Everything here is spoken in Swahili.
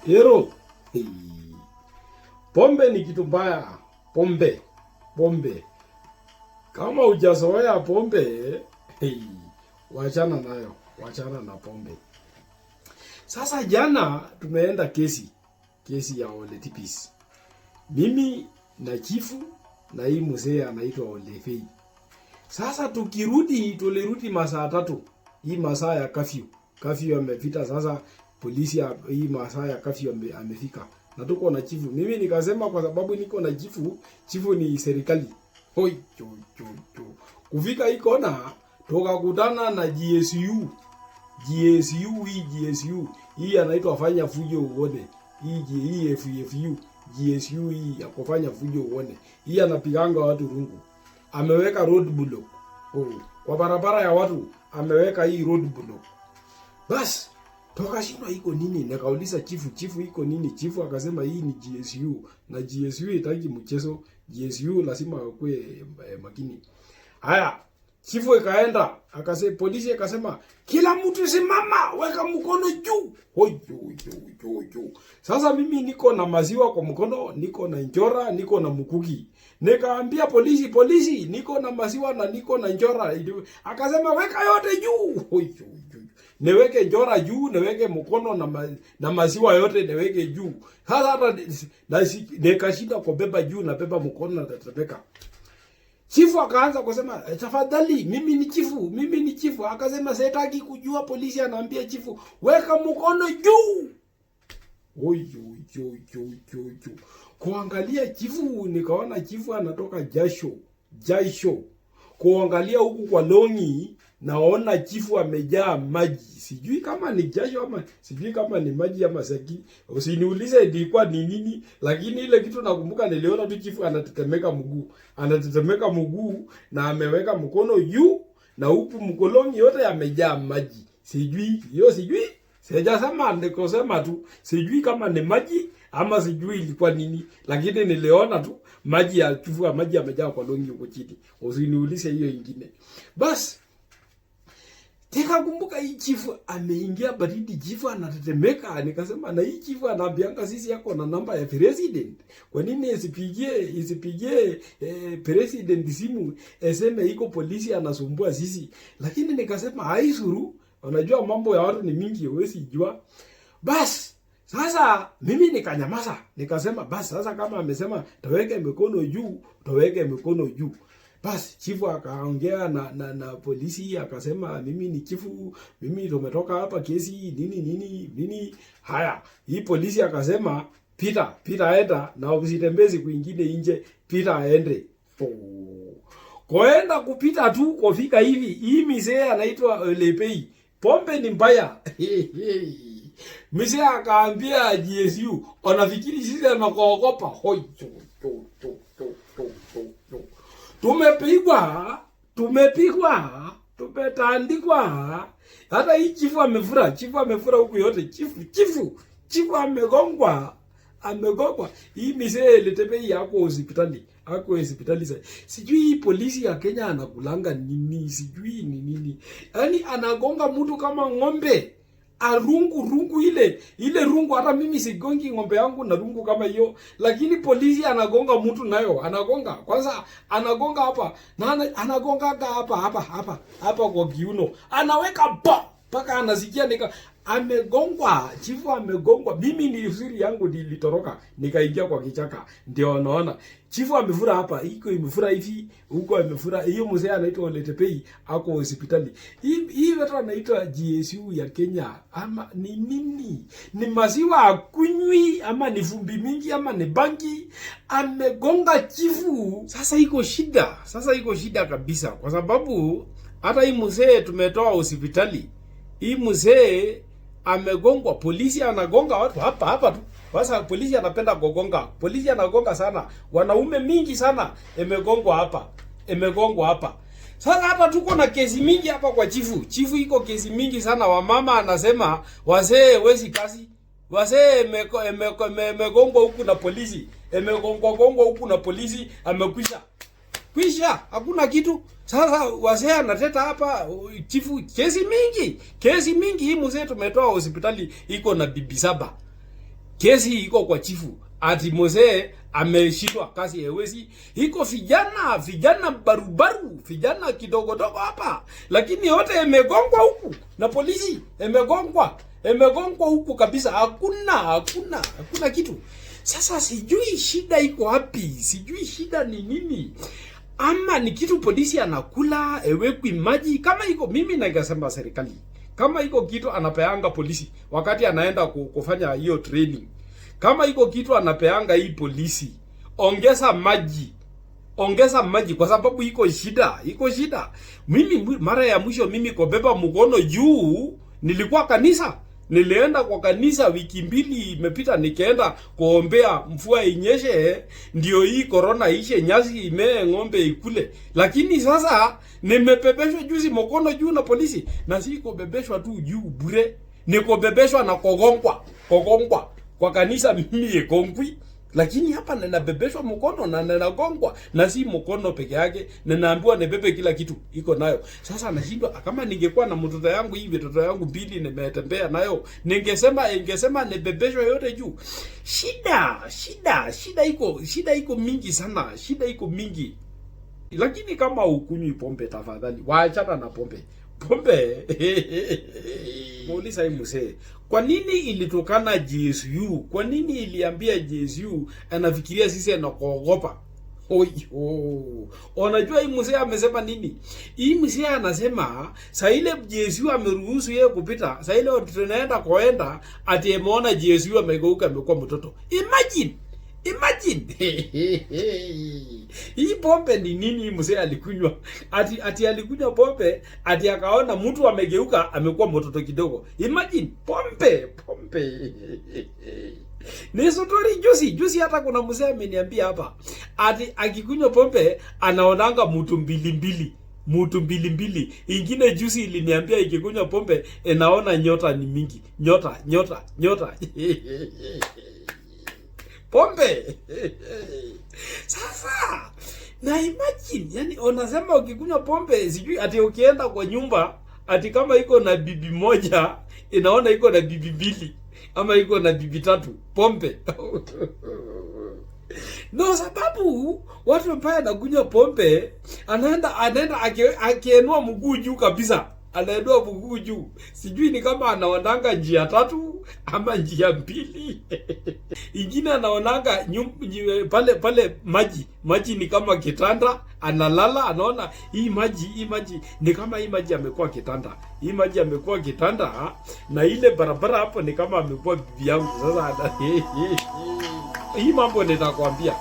Hero. Hey. Pombe ni kitu mbaya. Pombe. Kama hujazoea pombe, hey, wachana nayo. Wachana na pombe. Sasa jana tumeenda kesi ya Ole Tipis. Mimi na chifu na hii mzee anaitwa Ole Fei. Sasa tulirudi masaa 3. Hii masaa ya curfew. Curfew amepita sasa, polisi hii masaa ya curfew amefika. Na tuko na chifu. Mimi nikasema kwa sababu niko na chifu ni serikali. Hoi kufika hii kona tukakutana na GSU. Hii anaitwa fanya fujo uone. Hii FFU. GSU hii ya kufanya fujo uone. Hii anapiganga watu rungu. Ameweka road block. Kwa barabara ya watu ameweka hii road block. Bas toka shindwa iko nini? Nikauliza chifu iko nini? Chifu akasema hii ni GSU na GSU itaki mchezo. GSU lazima akue makini. Haya, chifu ikaenda akasema, polisi akasema kila mtu simama, weka mkono juu. Hoi. Sasa mimi niko na maziwa kwa mkono, niko na njora, niko na mkuki. Nikaambia polisi niko na maziwa na niko na njora. Akasema weka yote juu. Hoi. Niweke njora juu, niweke mkono na maziwa yote niweke juu. Sasa hata nikashinda kubeba juu na beba mkono na tatepeka. Chifu akaanza kusema tafadhali mimi ni chifu. Akasema sitaki kujua, polisi anaambia chifu weka mkono juu. Oi. Kuangalia chifu nikaona chifu anatoka jasho. Kuangalia huku kwa longi naona chifu amejaa maji. Sijui kama ni jasho ama sijui kama ni maji ama saki. Usiniulize ilikuwa ni nini, lakini ile kitu nakumbuka niliona tu chifu anatetemeka mguu na ameweka mkono juu na huku mkolongi yote yamejaa maji. Sijui. Sijasema, nikosema tu. Sijui kama ni maji ama sijui ilikuwa nini, lakini niliona tu maji ya chifu, maji yamejaa kwa longi huko chini. Usiniulize hiyo ingine. Bas nikakumbuka hii chifu ameingia baridi, chifu anatetemeka. Nikasema na hii chifu anaambianga sisi yako na namba ya president. Kwa nini isipigie president simu eseme iko polisi anasumbua sisi? Lakini nikasema haisuru, unajua mambo ya watu ni mingi, huwezi jua. Bas sasa mimi nikanyamaza. Nikasema basi sasa kama amesema taweke mikono juu. Basi chifu akaongea na polisi akasema mimi ni chifu, mimi tumetoka hapa kesi nini. Haya, hii polisi akasema Peter aenda na usitembezi kuingine nje, Peter aende. Koenda kupita tu kufika hivi, hii mzee anaitwa Ole Fei. Pombe ni mbaya. Mzee akaambia GSU, wanafikiri sisi tunakuogopa. Hoi. Tumepigwa, tumetandikwa. Hata hii chifu amefura huku yote. Chifu amegongwa. Hii mzee Letebei yako hospitali. Sasa sijui hii polisi ya Kenya anakulanga nini, sijui ni nini. Yaani anagonga mtu kama ng'ombe. Rungu ile rungu, hata mimi sigongi ng'ombe yangu na rungu kama hiyo, lakini polisi anagonga mtu nayo. Anagonga kwanza, anagonga hapa na anagonga hapa kwa kiuno, anaweka paka anasikia chifu amegongwa. Mimi ni siri yangu nilitoroka nikaingia kwa kichaka, ndio naona chifu amefura hapa, iko imefura hivi, huko imefura. Hiyo mzee anaitwa Ole Tipei ako hospitali. Hii watu anaitwa GSU ya Kenya ama ni nini? Ni maziwa akunywi ama ni vumbi mingi ama ni bangi? Amegonga chifu. Sasa iko shida kabisa, kwa sababu hata hii mzee tumetoa hospitali. Hii mzee amegongwa, polisi anagonga watu hapa tu. Sasa polisi anapenda kugonga. Polisi anagonga sana. Wanaume mingi sana imegongwa hapa. Sasa hapa tuko na kesi mingi hapa kwa chifu. Chifu iko kesi mingi sana. Wamama anasema wazee wezi kazi. Wazee imegongwa huku na polisi. Imegongwa huku na polisi, amekwisha. Hakuna kitu. Sasa wazee anateta hapa chifu, kesi mingi. Hii mzee tumetoa hospitali iko na bibi 7. kesi iko kwa chifu, ati mzee ameshindwa kazi hewezi. Iko vijana barubaru, vijana kidogo dogo hapa, lakini yote imegongwa huku na polisi, imegongwa huku kabisa. Hakuna kitu. Sasa sijui shida iko wapi, sijui shida ni nini, ama ni kitu polisi anakula ewekwi maji. Kama iko, mimi ningesema serikali, kama iko kitu anapeanga polisi wakati anaenda kufanya hiyo training, kama iko kitu anapeanga hii polisi, ongeza maji kwa sababu iko shida. Mimi mara ya mwisho mimi kubeba mkono juu nilikuwa kanisa. Nilienda kwa kanisa wiki mbili imepita, nikaenda kuombea mvua inyeshe ndio hii corona ishe, nyasi imee, ng'ombe ikule. Lakini sasa nimepepeshwa juzi mkono juu na polisi, na si kubebeshwa tu juu bure, nikobebeshwa na kogongwa kwa kanisa. Mimi ekongwi, lakini hapa ninabebeshwa mkono na ninagongwa, na si mkono peke yake, ninaambiwa nibebe kila kitu iko nayo. Sasa nashindwa. Kama ningekuwa na mtoto yangu hivi, mtoto yangu mbili nimetembea nayo, ningesema nibebeshwe yote juu. Shida iko mingi sana, shida iko mingi. Lakini kama ukunywi pombe, tafadhali waachana na pombe. Muuliza hii mzee, kwa nini ilitokana GSU? Kwa nini iliambia GSU anafikiria sisi anakuogopa? Unajua hii mzee amesema nini? Hii mzee anasema saa ile GSU ameruhusu yeye kupita, saa ile tunaenda koenda ati ameona GSU amegeuka amekuwa mtoto. Imagine. Hii pombe ni nini mzee alikunywa? Ati alikunywa pombe, ati akaona mtu amegeuka amekuwa mtoto kidogo. Imagine pombe. Ni story juzi hata kuna mzee ameniambia hapa, ati akikunywa pombe anaonanga mtu mbili. Ingine juzi iliniambia ikikunywa pombe naona nyota ni mingi. Nyota. Pombe. Sasa na imagine, yani unasema ukikunywa pombe, sijui ati ukienda kwa nyumba, ati kama iko na bibi moja inaona iko na bibi mbili, ama iko na bibi tatu. Pombe. No, sababu watu ambao anakunywa pombe anaenda akienua mguu juu kabisa. Anaenua mguu juu. Sijui ni kama anaonanga njia tatu ama njia mbili. Ingine anaonanga pale maji ni kama kitanda, analala anaona hii maji ni kama hii maji amekuwa kitanda. Hii maji amekuwa kitanda na ile barabara hapo ni kama amekuwa bibi yangu. Sasa hii mambo nitakwambia.